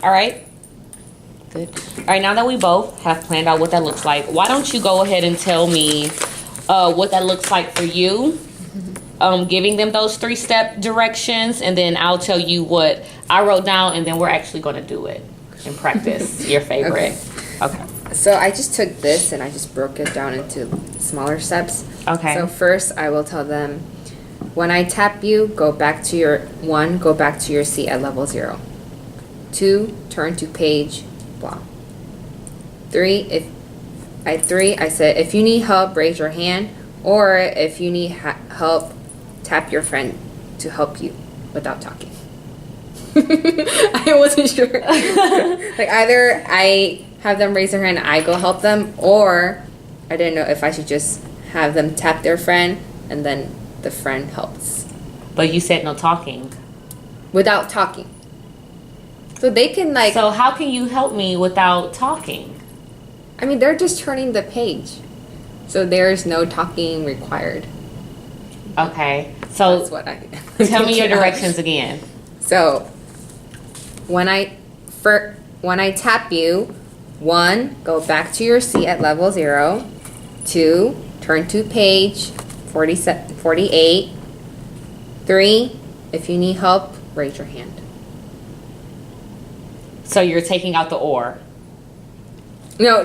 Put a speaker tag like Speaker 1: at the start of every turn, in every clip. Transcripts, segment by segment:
Speaker 1: All right. Good. All right, now that we both have planned out what that looks like, why don't you go ahead and tell me what that looks like for you, giving them those 3-step directions, and then I'll tell you what I wrote down, and then we're actually going to do it and practice your favorite. Okay.
Speaker 2: So I just took this and I just broke it down into smaller steps.
Speaker 1: Okay.
Speaker 2: So first I will tell them, when I tap you, go back to your seat at level 0. 2, turn to page blah. 3, I said, if you need help, raise your hand, or if you need help, tap your friend to help you without talking. I wasn't sure. Like, either I have them raise their hand, I go help them, or I didn't know if I should just have them tap their friend and then the friend helps.
Speaker 1: But you said no talking.
Speaker 2: Without talking. So they can, like...
Speaker 1: So how can you help me without talking?
Speaker 2: I mean, they're just turning the page. So there's no talking required.
Speaker 1: Okay. So
Speaker 2: that's what I...
Speaker 1: Tell me your directions again.
Speaker 2: So, when I tap you, 1, go back to your seat at level 0. 2, turn to page 48. 3, if you need help, raise your hand.
Speaker 1: So you're taking out the or.
Speaker 2: No,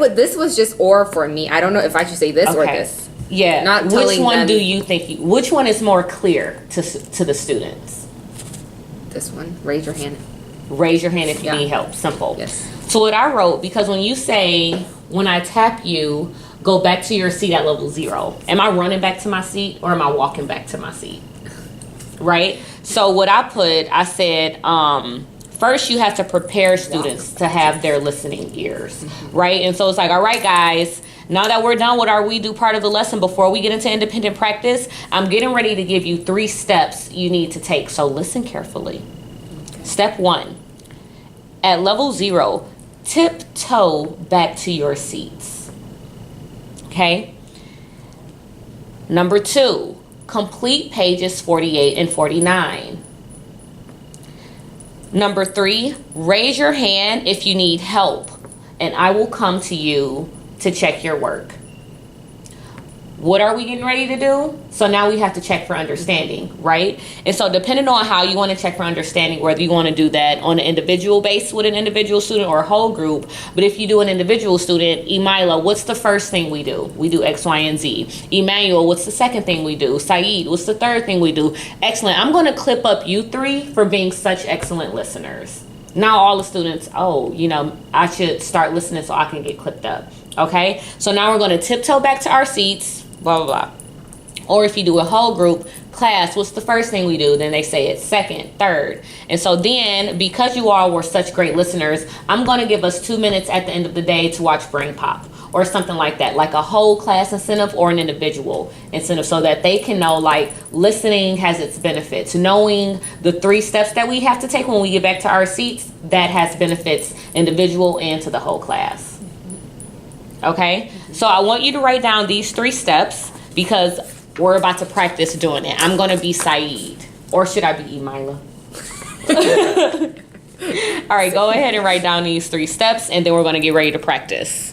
Speaker 2: this was just or for me. I don't know if I should say this or this.
Speaker 1: Yeah.
Speaker 2: Not
Speaker 1: which one
Speaker 2: them,
Speaker 1: do you think which one is more clear to the students?
Speaker 2: This one. Raise your hand.
Speaker 1: Raise your hand if you need help. Simple.
Speaker 2: Yes.
Speaker 1: So what I wrote, because when you say, when I tap you, go back to your seat at level 0. Am I running back to my seat or am I walking back to my seat? Right? So what I said, first you have to prepare students to have their listening ears, right? And so it's like, all right, guys, now that we're done with our we do part of the lesson, before we get into independent practice, I'm getting ready to give you 3 steps you need to take. So listen carefully. Okay. Step 1, at level 0, tiptoe back to your seats. Okay. Number 2, complete pages 48 and 49. Number 3, raise your hand if you need help, and I will come to you to check your work. What are we getting ready to do? So now we have to check for understanding, right? And so depending on how you want to check for understanding, whether you want to do that on an individual base with an individual student or a whole group, but if you do an individual student, Emila, what's the first thing we do? We do X, Y, and Z. Emmanuel, what's the second thing we do? Saeed, what's the third thing we do? Excellent. I'm going to clip up you 3 for being such excellent listeners. Now all the students, I should start listening so I can get clipped up. Okay, so now we're going to tiptoe back to our seats, blah, blah, blah. Or if you do a whole group, class, what's the first thing we do? Then they say it's second, third. And so then, because you all were such great listeners, I'm going to give us 2 minutes at the end of the day to watch Brain Pop or something like that, like a whole class incentive or an individual incentive, so that they can know, like, listening has its benefits. Knowing the 3 steps that we have to take when we get back to our seats, that has benefits individual and to the whole class. Okay, so I want you to write down these 3 steps because we're about to practice doing it. I'm going to be Saeed. Or should I be Emila? All right, go ahead and write down these 3 steps, and then we're going to get ready to practice.